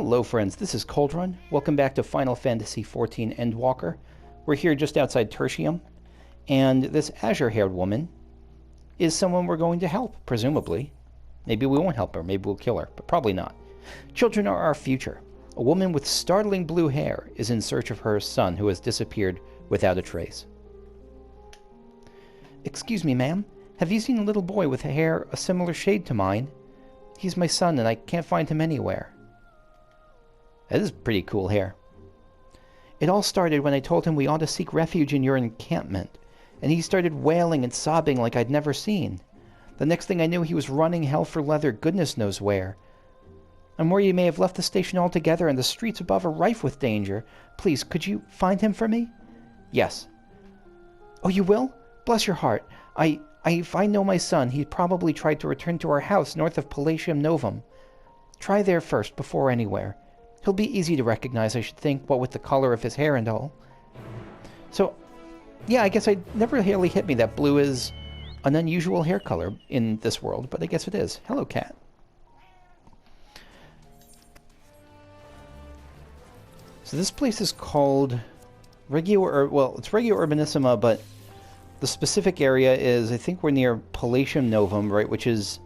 Hello friends, this is Coldrun. Welcome back to Final Fantasy XIV Endwalker. We're here just outside Tertium, and this azure-haired woman is someone we're going to help, presumably. Maybe we won't help her, maybe we'll kill her, but probably not. Children are our future. A woman with startling blue hair is in search of her son who has disappeared without a trace. Excuse me, ma'am. Have you seen a little boy with hair a similar shade to mine? He's my son and I can't find him anywhere. That is pretty cool hair. It all started when I told him we ought to seek refuge in your encampment, and he started wailing and sobbing like I'd never seen. The next thing I knew, he was running hell for leather goodness knows where. I'm worried he may have left the station altogether, and the streets above are rife with danger. Please, could you find him for me? Yes. Oh, you will? Bless your heart. If I know my son, he probably tried to return to our house north of Palatium Novum. Try there first, before anywhere. He'll be easy to recognize, I should think, what with the color of his hair and all. So, yeah, I guess it never really hit me that blue is an unusual hair color in this world, but I guess it is. Hello, cat. So this place is called it's Regio Urbanissima, but the specific area is, I think we're near Palatium Novum, right, which is...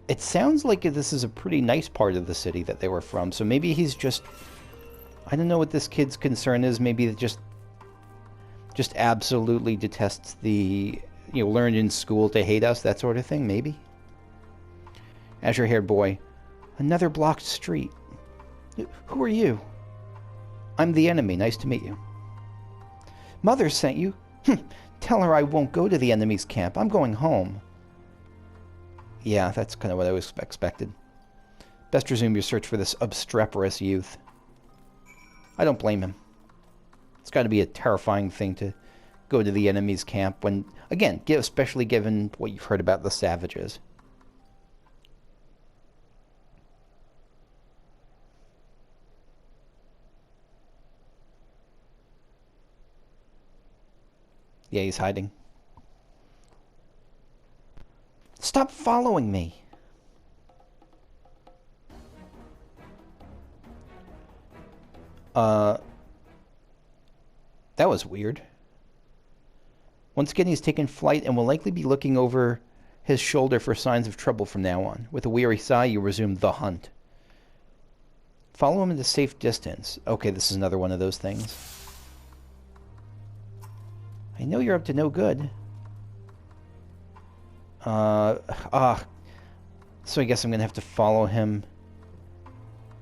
It sounds like this is a pretty nice part of the city that they were from, so maybe he's just... I don't know what this kid's concern is. Maybe it just absolutely detests the... learned in school to hate us, that sort of thing, maybe? Azure-haired boy. Another blocked street. Who are you? I'm the enemy. Nice to meet you. Mother sent you? Tell her I won't go to the enemy's camp. I'm going home. Yeah, that's kind of what I was expected. Best resume your search for this obstreperous youth. I don't blame him. It's got to be a terrifying thing to go to the enemy's camp when, again, especially given what you've heard about the savages. Yeah, he's hiding. Stop following me. That was weird. Once again, he's taken flight and will likely be looking over his shoulder for signs of trouble from now on. With a weary sigh, you resume the hunt. Follow him at a safe distance. Okay, this is another one of those things. I know you're up to no good. So I guess I'm gonna have to follow him.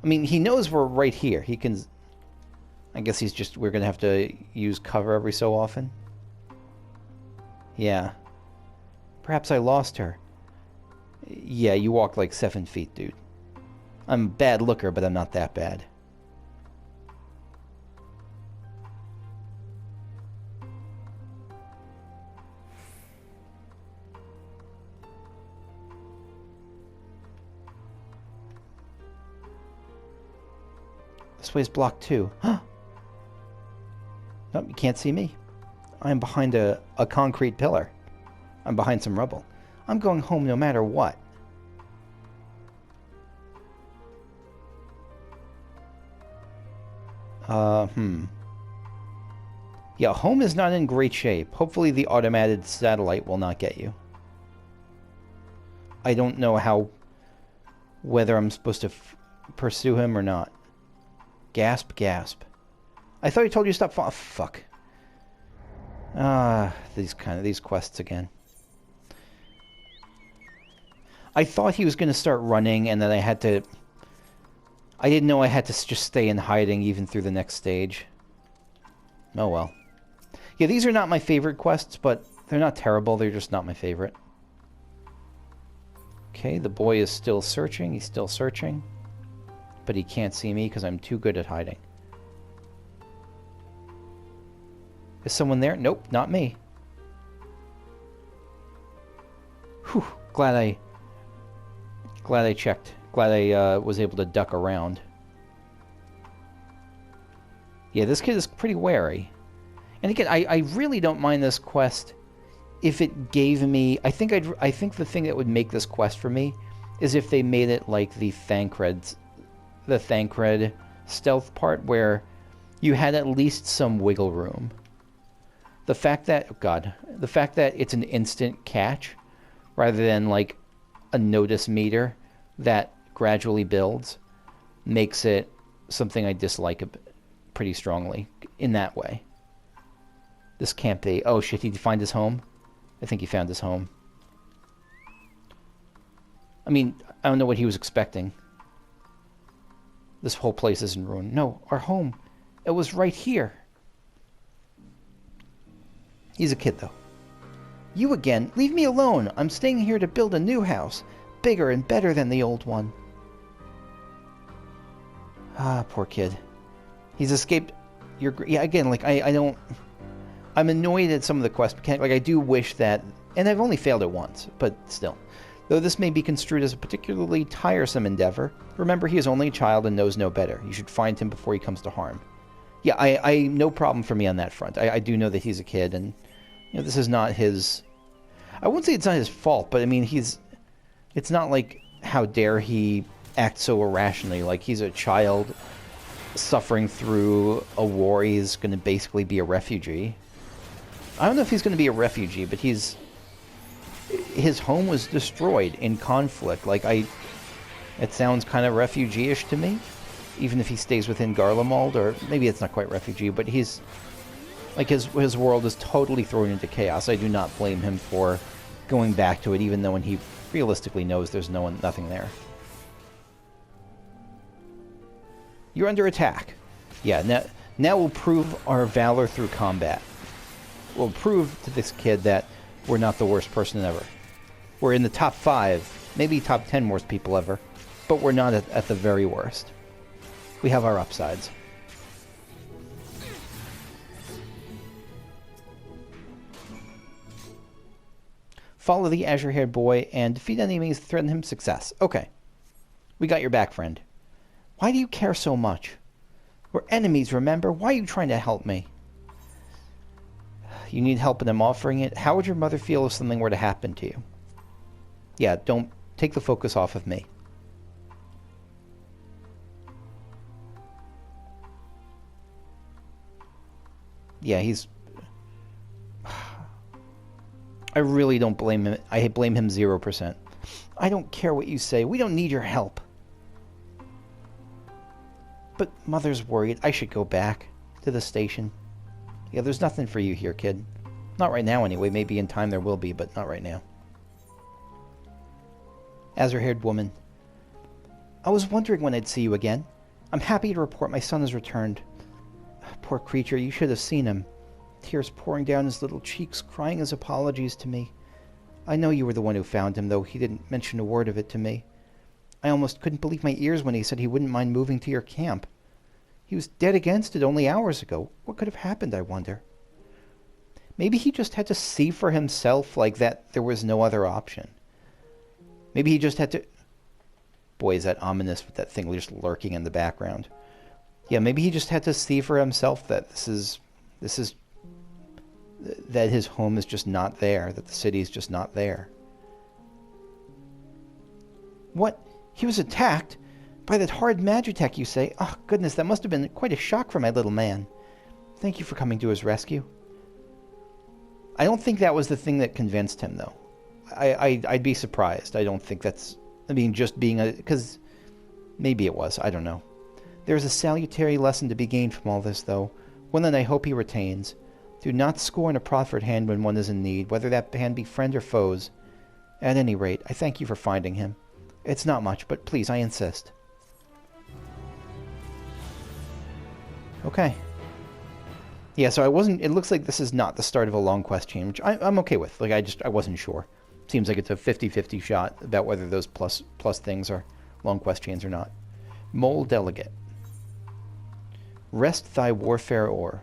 I mean, he knows we're right here. He can... I guess we're gonna have to use cover every so often. Yeah. Perhaps I lost her. Yeah, you walk like 7 feet, dude. I'm a bad looker, but I'm not that bad. This way's blocked too. Huh? Nope, you can't see me. I'm behind a concrete pillar. I'm behind some rubble. I'm going home no matter what. Yeah, home is not in great shape. Hopefully the automated satellite will not get you. I don't know whether I'm supposed to pursue him or not. Gasp, gasp. I thought he told you to stop fuck. These quests again. I thought he was going to start running and then I didn't know I had to just stay in hiding even through the next stage. Oh well. Yeah, these are not my favorite quests, but they're not terrible. They're just not my favorite. Okay, the boy is still searching. He's still searching. But he can't see me because I'm too good at hiding. Is someone there? Nope, not me. Whew, glad I checked. Glad I was able to duck around. Yeah, this kid is pretty wary. And again, I really don't mind this quest if it gave me... I think the thing that would make this quest for me is if they made it like the Thancred's the Thancred stealth part where you had at least some wiggle room. The fact that, oh God, the fact that it's an instant catch rather than like a notice meter that gradually builds makes it something I dislike pretty strongly in that way. This can't be. Oh shit, did he find his home? I think he found his home. I mean, I don't know what he was expecting. This whole place is in ruin. No, our home. It was right here. He's a kid, though. You again? Leave me alone. I'm staying here to build a new house. Bigger and better than the old one. Ah, poor kid. He's escaped your... Yeah, again, like, I don't... I'm annoyed at some of the quest mechanics. Like, I do wish that... And I've only failed it once, but still. Though this may be construed as a particularly tiresome endeavor, remember he is only a child and knows no better. You should find him before he comes to harm. Yeah, I no problem for me on that front. I do know that he's a kid, and you know, this is not his... I won't say it's not his fault, but I mean, it's not like, how dare he act so irrationally. Like, he's a child suffering through a war. He's going to basically be a refugee. I don't know if he's going to be a refugee, but his home was destroyed in conflict. Like, it sounds kind of refugee-ish to me, even if he stays within Garlemald, or maybe it's not quite refugee, but he's, like, his world is totally thrown into chaos. I do not blame him for going back to it, even though when he realistically knows there's nothing there. You're under attack. Yeah, now we'll prove our valor through combat. We'll prove to this kid that we're not the worst person ever. We're in the top 5, maybe top 10 worst people ever, but we're not at the very worst. We have our upsides. Follow the azure-haired boy and defeat enemies that threaten him. Success. Okay. We got your back, friend. Why do you care so much? We're enemies, remember? Why are you trying to help me? You need help and I'm offering it. How would your mother feel if something were to happen to you? Yeah, don't take the focus off of me. Yeah, he's... I really don't blame him. I blame him 0%. I don't care what you say. We don't need your help. But Mother's worried. I should go back to the station. Yeah, there's nothing for you here, kid. Not right now, anyway. Maybe in time there will be, but not right now. Azure-haired woman. I was wondering when I'd see you again. I'm happy to report my son has returned. Poor creature, you should have seen him. Tears pouring down his little cheeks, crying his apologies to me. I know you were the one who found him, though he didn't mention a word of it to me. I almost couldn't believe my ears when he said he wouldn't mind moving to your camp. He was dead against it only hours ago. What could have happened, I wonder? Maybe he just had to see for himself, like, that there was no other option. Maybe he just had to... Boy, is that ominous with that thing just lurking in the background. Yeah, maybe he just had to see for himself that that his home is just not there, that the city is just not there. What? He was attacked? By that horrid Magitek, you say? Oh, goodness, that must have been quite a shock for my little man. Thank you for coming to his rescue. I don't think that was the thing that convinced him, though. I'd be surprised. I don't think that's... I mean, just being a... Because maybe it was. I don't know. There's a salutary lesson to be gained from all this, though. One that I hope he retains. Do not scorn a proffered hand when one is in need, whether that hand be friend or foes. At any rate, I thank you for finding him. It's not much, but please, I insist. Okay. Yeah, so I wasn't... It looks like this is not the start of a long quest chain, which I'm okay with. Like, I wasn't sure. Seems like it's a 50-50 shot about whether those plus things are long quest chains or not. Mole Delegate. Rest thy warfare ore.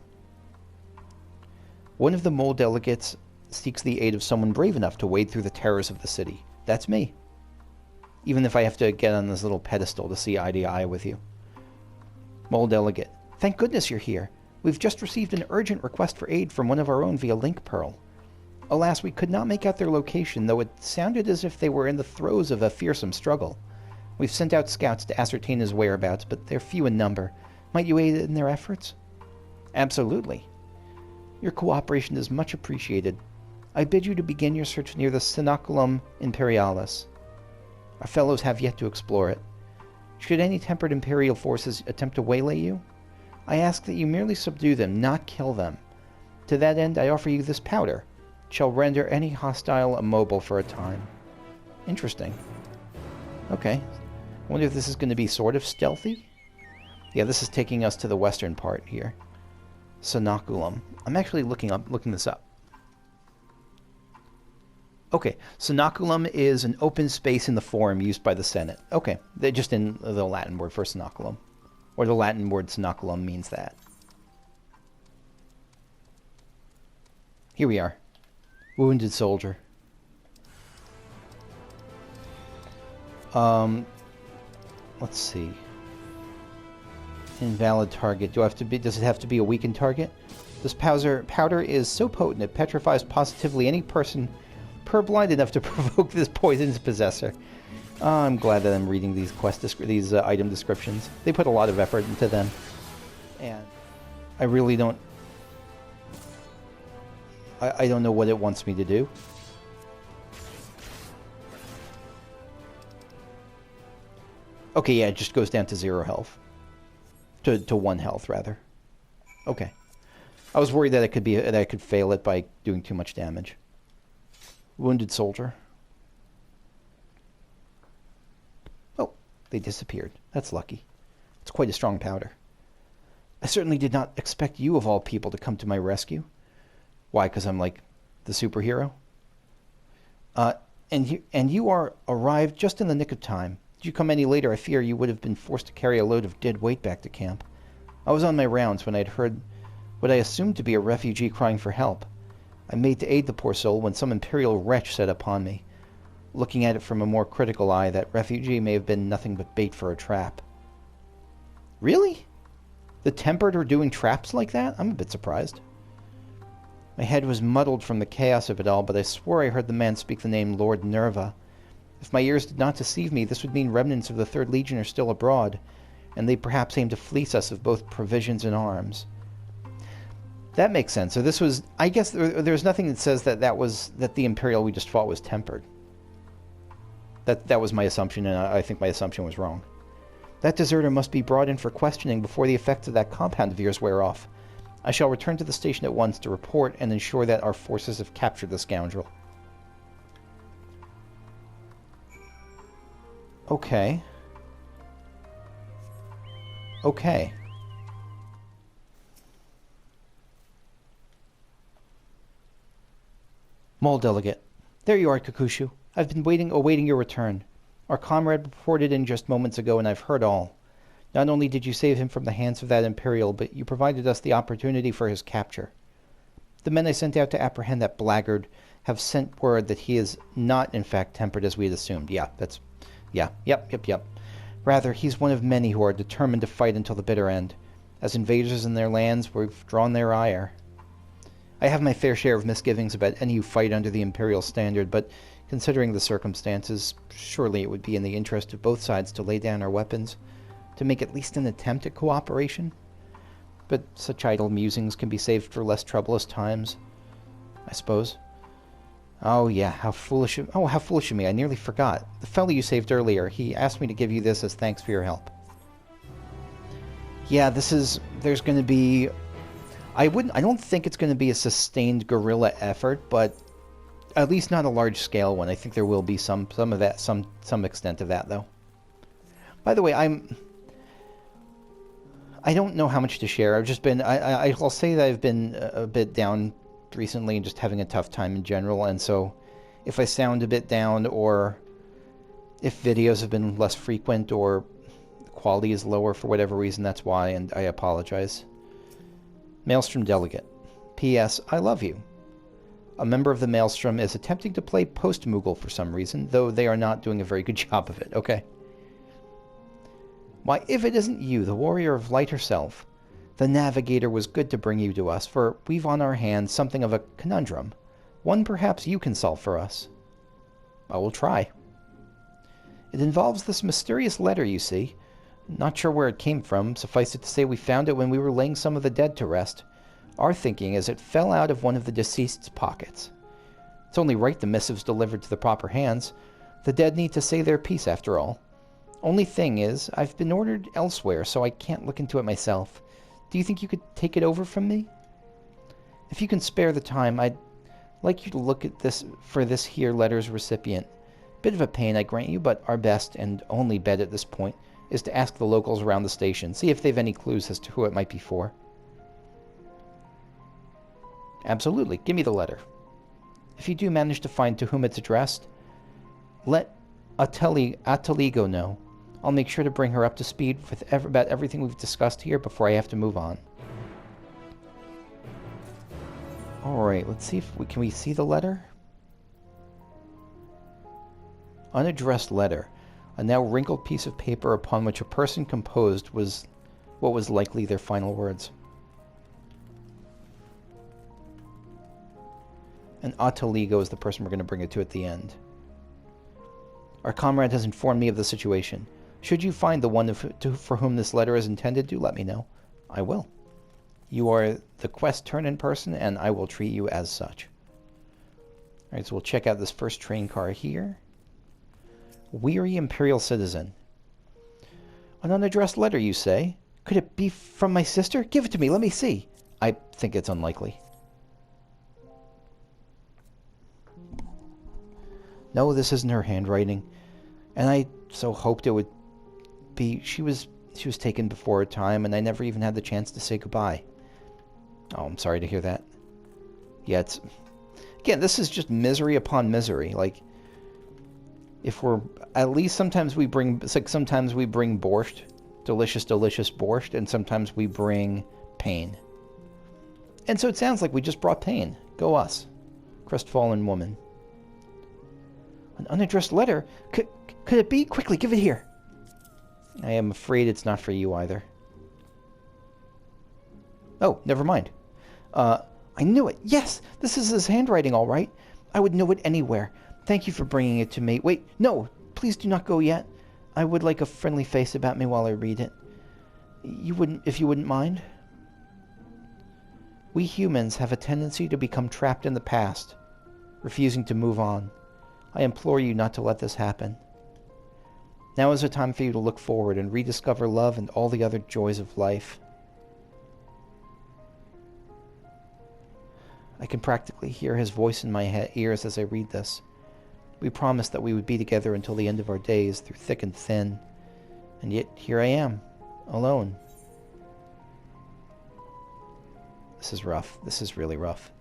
One of the mole delegates seeks the aid of someone brave enough to wade through the terrors of the city. That's me. Even if I have to get on this little pedestal to see eye to eye with you. Mole Delegate. Thank goodness you're here. We've just received an urgent request for aid from one of our own via Link Pearl. Alas, we could not make out their location, though it sounded as if they were in the throes of a fearsome struggle. We've sent out scouts to ascertain his whereabouts, but they're few in number. Might you aid in their efforts? Absolutely. Your cooperation is much appreciated. I bid you to begin your search near the Cenaculum Imperialis. Our fellows have yet to explore it. Should any tempered imperial forces attempt to waylay you, I ask that you merely subdue them, not kill them. To that end, I offer you this powder. It shall render any hostile immobile for a time. Interesting. Okay. I wonder if this is going to be sort of stealthy? Yeah, this is taking us to the western part here. Cenaculum. I'm actually looking this up. Okay, Cenaculum is an open space in the Forum used by the Senate. Okay, they're just in the Latin word for Cenaculum. Or the Latin word Cenaculum means that. Here we are. Wounded soldier. Let's see. Invalid target. Does it have to be a weakened target? This powder is so potent it petrifies positively any person purblind enough to provoke this poison's possessor. I'm glad that I'm reading these item descriptions. They put a lot of effort into them, and I really don't. I don't know what it wants me to do. Okay, yeah, it just goes down to 0 health. To 1 health, rather. Okay. I was worried that I could fail it by doing too much damage. Wounded soldier. Oh, they disappeared. That's lucky. It's quite a strong powder. I certainly did not expect you, of all people, to come to my rescue. Why? Because I'm like the superhero? And you are arrived just in the nick of time. Did you come any later, I fear you would have been forced to carry a load of dead weight back to camp. I was on my rounds when I'd heard what I assumed to be a refugee crying for help. I made to aid the poor soul when some imperial wretch set upon me. Looking at it from a more critical eye, that refugee may have been nothing but bait for a trap. Really? The tempered are doing traps like that? I'm a bit surprised. My head was muddled from the chaos of it all, but I swore I heard the man speak the name Lord Nerva. If my ears did not deceive me, this would mean remnants of the 3rd Legion are still abroad, and they perhaps aim to fleece us of both provisions and arms. That makes sense. So this was, I guess there's nothing that says that the Imperial we just fought was tempered. That was my assumption, and I think my assumption was wrong. That deserter must be brought in for questioning before the effects of that compound of yours wear off. I shall return to the station at once to report and ensure that our forces have captured the scoundrel. Okay. Okay. Mole Delegate. There you are, Kakushu. I've been awaiting your return. Our comrade reported in just moments ago, and I've heard all. Not only did you save him from the hands of that Imperial, but you provided us the opportunity for his capture. The men I sent out to apprehend that blackguard have sent word that he is not, in fact, tempered as we had assumed. Yep. Rather, he's one of many who are determined to fight until the bitter end. As invaders in their lands, we've drawn their ire. I have my fair share of misgivings about any who fight under the Imperial standard, but considering the circumstances, surely it would be in the interest of both sides to lay down our weapons, to make at least an attempt at cooperation. But such idle musings can be saved for less troublous times, I suppose. Oh yeah, how foolish of me, I nearly forgot. The fellow you saved earlier, he asked me to give you this as thanks for your help. Yeah, there's going to be... I don't think it's going to be a sustained guerrilla effort, but at least not a large-scale one. I think there will be some of that, some extent of that, though. By the way, I don't know how much to share. I've just been... I'll say that I've been a bit down recently and just having a tough time in general, and so if I sound a bit down, or if videos have been less frequent, or the quality is lower for whatever reason, that's why, and I apologize. Maelstrom Delegate. P.S. I love you. A member of the Maelstrom is attempting to play post-Moogle for some reason, though they are not doing a very good job of it, okay? Why, if it isn't you, the warrior of light herself, the navigator was good to bring you to us, for we've on our hands something of a conundrum, one perhaps you can solve for us. I will try. It involves this mysterious letter, you see. Not sure where it came from. Suffice it to say we found it when we were laying some of the dead to rest. Our thinking is it fell out of one of the deceased's pockets. It's only right the missive's delivered to the proper hands. The dead need to say their piece, after all. Only thing is, I've been ordered elsewhere, so I can't look into it myself. Do you think you could take it over from me? If you can spare the time, I'd like you to look at this for this here letter's recipient. Bit of a pain, I grant you, but our best and only bet at this point is to ask the locals around the station, see if they've any clues as to who it might be for. Absolutely. Give me the letter. If you do manage to find to whom it's addressed, let Ataligo know. I'll make sure to bring her up to speed with about everything we've discussed here before I have to move on. Alright, let's see if can we see the letter? Unaddressed letter. A now wrinkled piece of paper upon which a person composed was what was likely their final words. And Ataligo is the person we're going to bring it to at the end. Our comrade has informed me of the situation. Should you find the one for whom this letter is intended, do let me know. I will. You are the quest turn-in person, and I will treat you as such. Alright, so we'll check out this first train car here. Weary Imperial citizen. An unaddressed letter, you say? Could it be from my sister? Give it to me, let me see. I think it's unlikely. No, this isn't her handwriting. And I so hoped it would be. She was taken before her time, and I never even had the chance to say goodbye. Oh, I'm sorry to hear that. Yeah, it's... Again, this is just misery upon misery. Like, if we're... At least sometimes we bring... It's like sometimes we bring borscht. Delicious, delicious borscht. And sometimes we bring pain. And so it sounds like we just brought pain. Go us. Crestfallen woman. An unaddressed letter? Could it be? Quickly, give it here. I am afraid it's not for you either. Oh, never mind. I knew it. Yes, this is his handwriting, all right. I would know it anywhere. Thank you for bringing it to me. Wait, no, please do not go yet. I would like a friendly face about me while I read it. If you wouldn't mind? We humans have a tendency to become trapped in the past, refusing to move on. I implore you not to let this happen. Now is a time for you to look forward and rediscover love and all the other joys of life. I can practically hear his voice in my ears as I read this. We promised that we would be together until the end of our days, through thick and thin. And yet, here I am, alone. This is rough. This is really rough.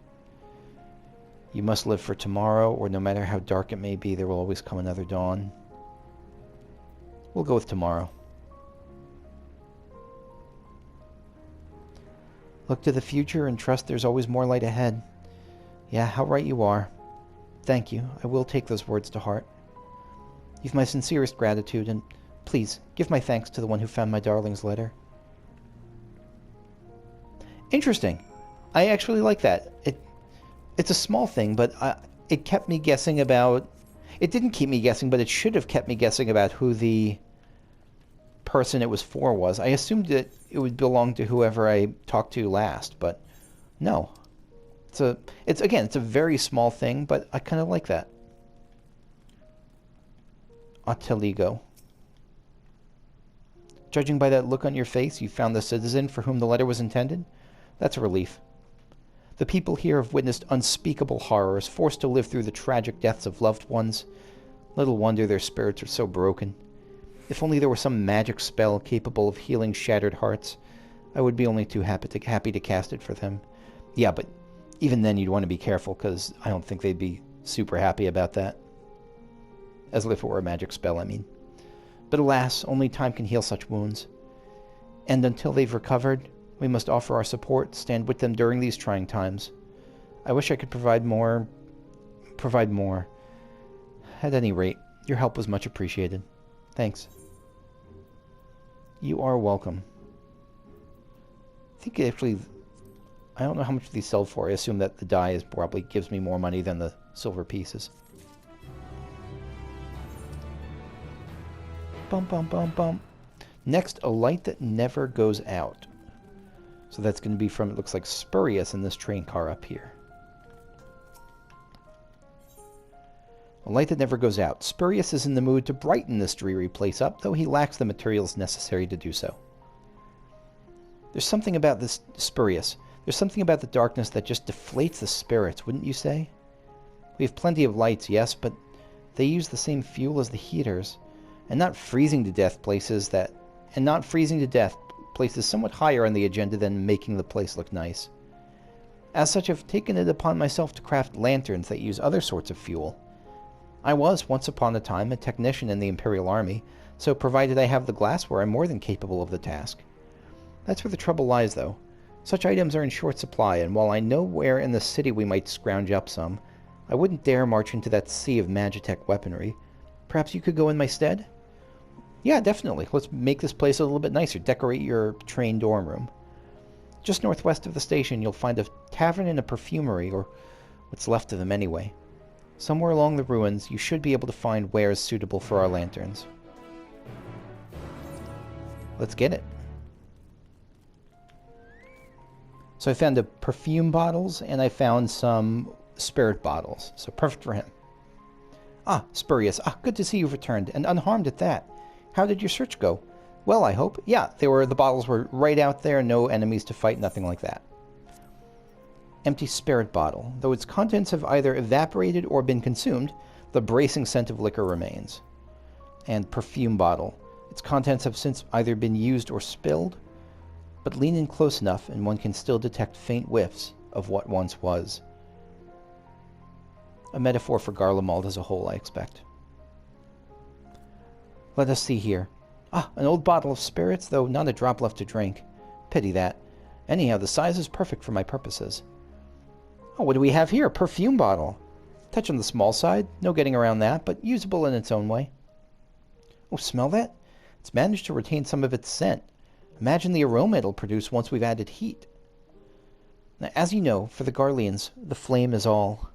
You must live for tomorrow, or no matter how dark it may be, there will always come another dawn. We'll go with tomorrow. Look to the future and trust there's always more light ahead. Yeah, how right you are. Thank you. I will take those words to heart. You've my sincerest gratitude, and please, give my thanks to the one who found my darling's letter. Interesting. I actually like that. It's a small thing, but it kept me guessing about... It didn't keep me guessing, but it should have kept me guessing about who the person it was for was. I assumed that it would belong to whoever I talked to last, but no. It's a very small thing, but I kind of like that. Ataligo. Judging by that look on your face, you found the citizen for whom the letter was intended? That's a relief. The people here have witnessed unspeakable horrors, forced to live through the tragic deaths of loved ones. Little wonder their spirits are so broken. If only there were some magic spell capable of healing shattered hearts, I would be only too happy to cast it for them. Yeah, but even then you'd want to be careful, because I don't think they'd be super happy about that. As if it were a magic spell, I mean. But alas, only time can heal such wounds. And until they've recovered, we must offer our support, stand with them during these trying times. I wish I could provide more. At any rate, your help was much appreciated. Thanks. You are welcome. I think actually, I don't know how much these sell for. I assume that the die probably gives me more money than the silver pieces. Bum, bum, bum, bum. Next, a light that never goes out. So that's going to be from, it looks like, Spurious in this train car up here. A light that never goes out. Spurious is in the mood to brighten this dreary place up, though he lacks the materials necessary to do so. There's something about this Spurious. There's something about the darkness that just deflates the spirits, wouldn't you say? We have plenty of lights, yes, but they use the same fuel as the heaters, and not freezing to death places somewhat higher on the agenda than making the place look nice. As such, I've taken it upon myself to craft lanterns that use other sorts of fuel. I was, once upon a time, a technician in the Imperial Army, so provided I have the glassware, I'm more than capable of the task. That's where the trouble lies, though. Such items are in short supply, and while I know where in the city we might scrounge up some, I wouldn't dare march into that sea of Magitek weaponry. Perhaps you could go in my stead? Yeah, definitely. Let's make this place a little bit nicer. Decorate your train dorm room. Just northwest of the station, you'll find a tavern and a perfumery, or what's left of them anyway. Somewhere along the ruins, you should be able to find wares suitable for our lanterns. Let's get it. So I found the perfume bottles, and I found some spirit bottles. So perfect for him. Ah, Spurious. Ah, good to see you've returned, and unharmed at that. How did your search go? Well, I hope. Yeah, the bottles were right out there, no enemies to fight, nothing like that. Empty spirit bottle. Though its contents have either evaporated or been consumed, the bracing scent of liquor remains. And perfume bottle. Its contents have since either been used or spilled, but lean in close enough and one can still detect faint whiffs of what once was. A metaphor for Garlemald as a whole, I expect. Let us see here. Ah, an old bottle of spirits, though not a drop left to drink. Pity that. Anyhow, the size is perfect for my purposes. Oh, what do we have here? A perfume bottle. Touch on the small side. No getting around that, but usable in its own way. Oh, smell that? It's managed to retain some of its scent. Imagine the aroma it'll produce once we've added heat. Now, as you know, for the Garleans, the flame is all.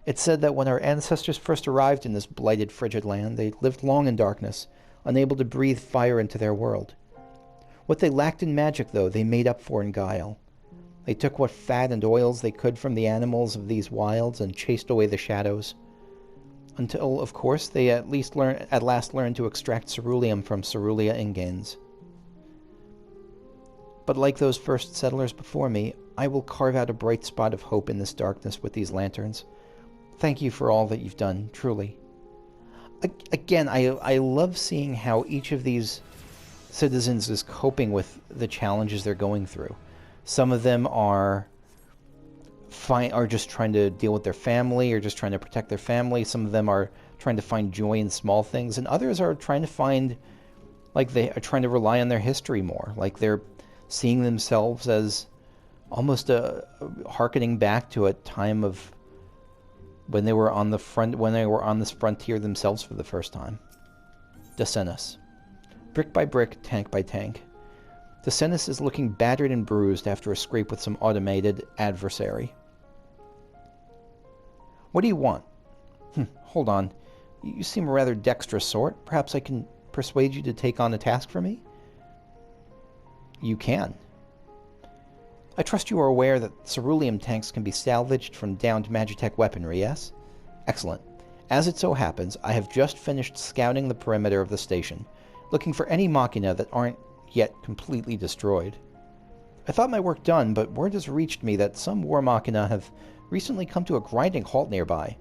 It's said that when our ancestors first arrived in this blighted, frigid land, they lived long in darkness, unable to breathe fire into their world. What they lacked in magic, though, they made up for in guile. They took what fat and oils they could from the animals of these wilds and chased away the shadows. Until, of course, they at last learned to extract ceruleum from Cerulia ingens. But like those first settlers before me, I will carve out a bright spot of hope in this darkness with these lanterns. Thank you for all that you've done, truly. Again, I love seeing how each of these citizens is coping with the challenges they're going through. Some of them are just trying to deal with their family or just trying to protect their family. Some of them are trying to find joy in small things, and others are trying to find, like, they are trying to rely on their history more. Like, they're seeing themselves as almost hearkening back to a time of when they were on this frontier themselves for the first time. Decennis. Brick by brick, tank by tank. Decennis is looking battered and bruised after a scrape with some automated adversary. What do you want? Hold on. You seem a rather dexterous sort. Perhaps I can persuade you to take on a task for me? You can. I trust you are aware that ceruleum tanks can be salvaged from downed Magitek weaponry, yes? Excellent. As it so happens, I have just finished scouting the perimeter of the station, looking for any machina that aren't yet completely destroyed. I thought my work done, but word has reached me that some war machina have recently come to a grinding halt nearby.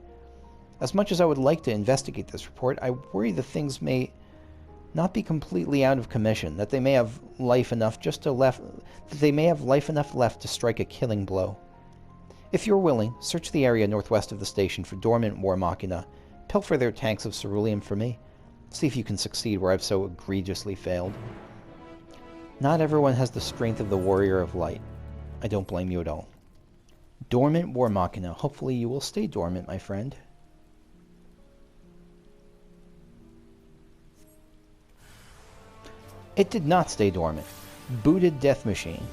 As much as I would like to investigate this report, I worry the things may not be completely out of commission, that they may have life enough left to strike a killing blow. If you're willing, search the area northwest of the station for dormant war machina. Pilfer their tanks of ceruleum for me. See if you can succeed where I've so egregiously failed. Not everyone has the strength of the warrior of light. I don't blame you at all. Dormant war machina. Hopefully you will stay dormant, my friend. It did not stay dormant. Booted death machine.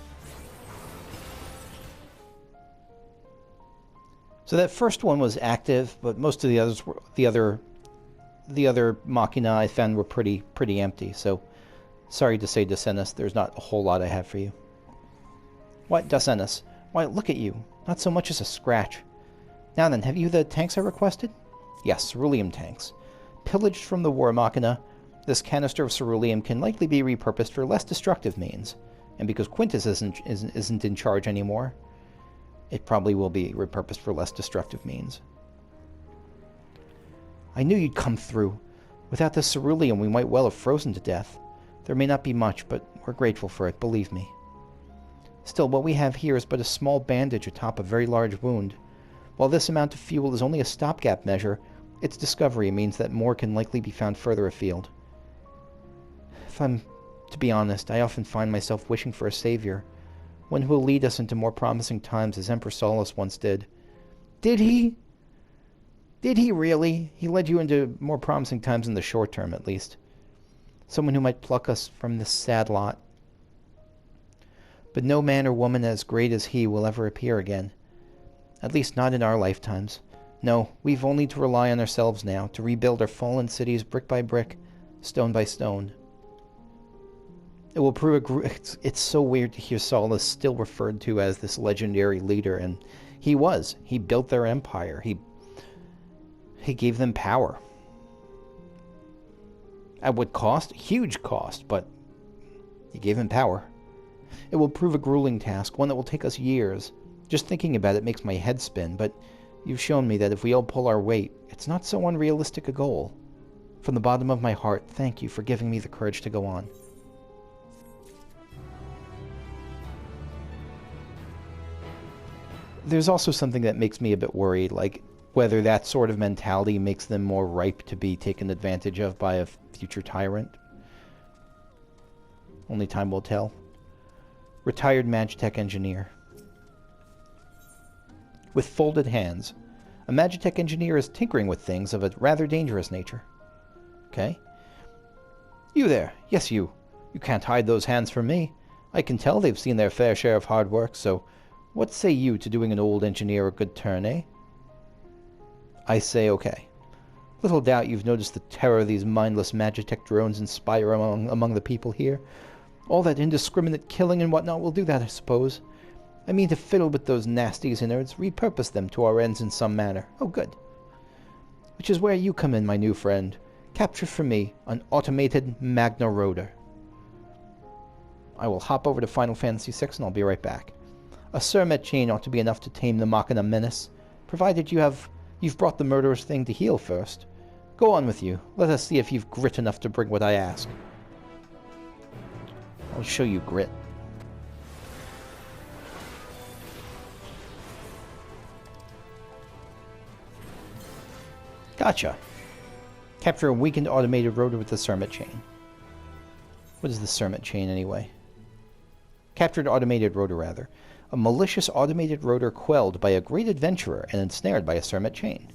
So that first one was active, but most of the other the other machina I found were pretty empty, so sorry to say, Docenus, there's not a whole lot I have for you. What, Docenus? Why, look at you. Not so much as a scratch. Now then, have you the tanks I requested? Yes, ceruleum tanks. Pillaged from the war machina, this canister of ceruleum can likely be repurposed for less destructive means. And because Quintus isn't in charge anymore, it probably will be repurposed for less destructive means. I knew you'd come through. Without this ceruleum, we might well have frozen to death. There may not be much, but we're grateful for it, believe me. Still, what we have here is but a small bandage atop a very large wound. While this amount of fuel is only a stopgap measure, its discovery means that more can likely be found further afield. If I'm to be honest, I often find myself wishing for a savior, one who will lead us into more promising times as Emperor Solus once did. Did he? Did he really? He led you into more promising times in the short term, at least. Someone who might pluck us from this sad lot. But no man or woman as great as he will ever appear again. At least not in our lifetimes. No, we've only to rely on ourselves now, to rebuild our fallen cities brick by brick, stone by stone. It will prove it's so weird to hear Solus still referred to as this legendary leader, and he was. He built their empire. He gave them power. At what cost? Huge cost, but he gave them power. It will prove a grueling task, one that will take us years. Just thinking about it makes my head spin, but you've shown me that if we all pull our weight, it's not so unrealistic a goal. From the bottom of my heart, thank you for giving me the courage to go on. There's also something that makes me a bit worried, like whether that sort of mentality makes them more ripe to be taken advantage of by a future tyrant. Only time will tell. Retired Magitek engineer. With folded hands, a Magitek engineer is tinkering with things of a rather dangerous nature. Okay. You there. Yes, you. You can't hide those hands from me. I can tell they've seen their fair share of hard work, so what say you to doing an old engineer a good turn, eh? I say okay. Little doubt you've noticed the terror these mindless Magitek drones inspire among the people here. All that indiscriminate killing and whatnot will do that, I suppose. I mean to fiddle with those nasties innards, repurpose them to our ends in some manner. Oh, good. Which is where you come in, my new friend. Capture for me an automated Magna rotor. I will hop over to Final Fantasy VI and I'll be right back. A Surmet chain ought to be enough to tame the Machina menace, provided you've brought the murderous thing to heel first. Go on with you. Let us see if you've grit enough to bring what I ask. I'll show you grit. Gotcha. Capture a weakened automated rotor with the Surmet chain. What is the Surmet chain, anyway? Captured automated rotor, rather. A malicious automated rotor quelled by a great adventurer and ensnared by a Surmet chain.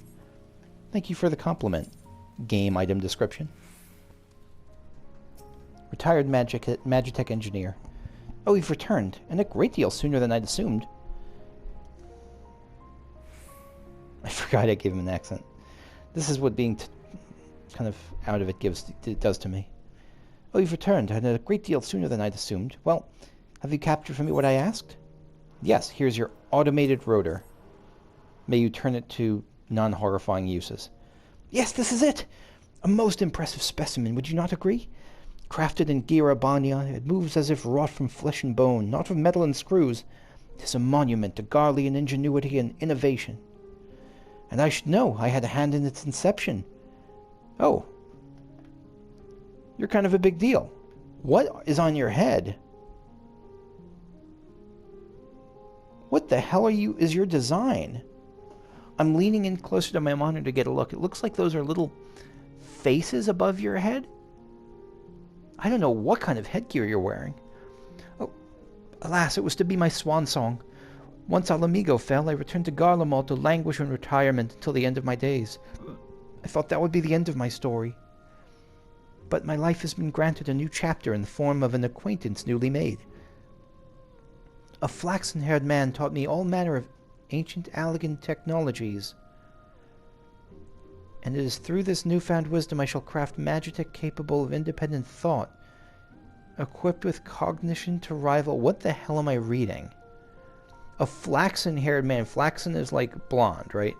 Thank you for the compliment. Game item description. Retired Magitek engineer. Oh, you've returned, and a great deal sooner than I'd assumed. I forgot I gave him an accent. This is what being kind of out of it does to me. Oh, you've returned, and a great deal sooner than I'd assumed. Well, have you captured for me what I asked? Yes, here's your automated rotor. May you turn it to non-horrifying uses. Yes, this is it! A most impressive specimen, would you not agree? Crafted in Gira Banya, it moves as if wrought from flesh and bone, not from metal and screws. Tis a monument to Garlean ingenuity and innovation. And I should know, I had a hand in its inception. Oh. You're kind of a big deal. What is on your head? What the hell is your design? I'm leaning in closer to my monitor to get a look. It looks like those are little faces above your head. I don't know what kind of headgear you're wearing. Oh, alas, it was to be my swan song. Once Alamigo fell, I returned to Garlemald to languish in retirement until the end of my days. I thought that would be the end of my story. But my life has been granted a new chapter in the form of an acquaintance newly made. A flaxen-haired man taught me all manner of ancient Allagan technologies. And it is through this newfound wisdom I shall craft Magitek capable of independent thought, equipped with cognition to rival... What the hell am I reading? A flaxen-haired man. Flaxen is like blonde, right?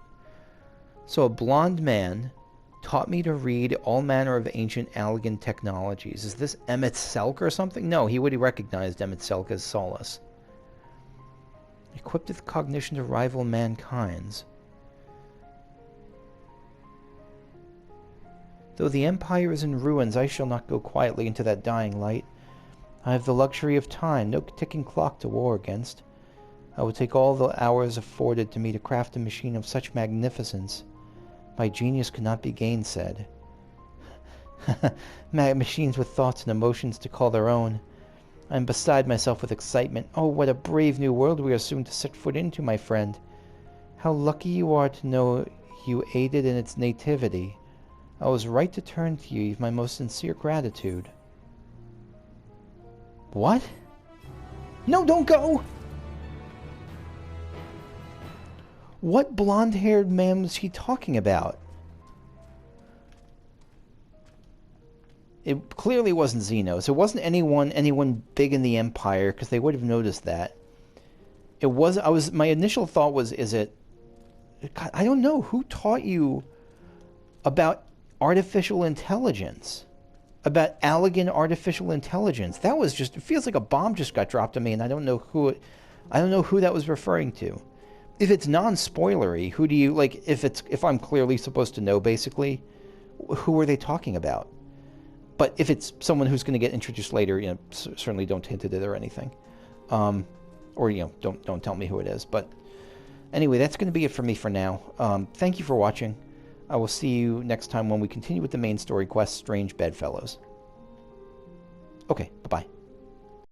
So a blonde man taught me to read all manner of ancient Allagan technologies. Is this Emmett Selk or something? No, he would have recognized Emmett Selk as Solus. Equipped with cognition to rival mankind's. Though the Empire is in ruins, I shall not go quietly into that dying light. I have the luxury of time, no ticking clock to war against. I will take all the hours afforded to me to craft a machine of such magnificence. My genius could not be gainsaid. Machines with thoughts and emotions to call their own. I am beside myself with excitement. Oh, what a brave new world we are soon to set foot into, my friend. How lucky you are to know you aided in its nativity. I was right to turn to you with my most sincere gratitude. What? No, don't go! What blonde-haired man was he talking about? It clearly wasn't Xenos. It wasn't anyone big in the Empire, because they would have noticed that. It was... My initial thought was, is it... God, I don't know. Who taught you about artificial intelligence? About Allagan artificial intelligence? That was just... It feels like a bomb just got dropped on me, and I don't know who that was referring to. If it's non-spoilery, who do you... Like, if I'm clearly supposed to know, basically, who are they talking about? But if it's someone who's going to get introduced later, you know, certainly don't hint at it or anything. Or, you know, don't tell me who it is. But anyway, that's going to be it for me for now. Thank you for watching. I will see you next time when we continue with the main story quest, Strange Bedfellows. Okay, bye-bye.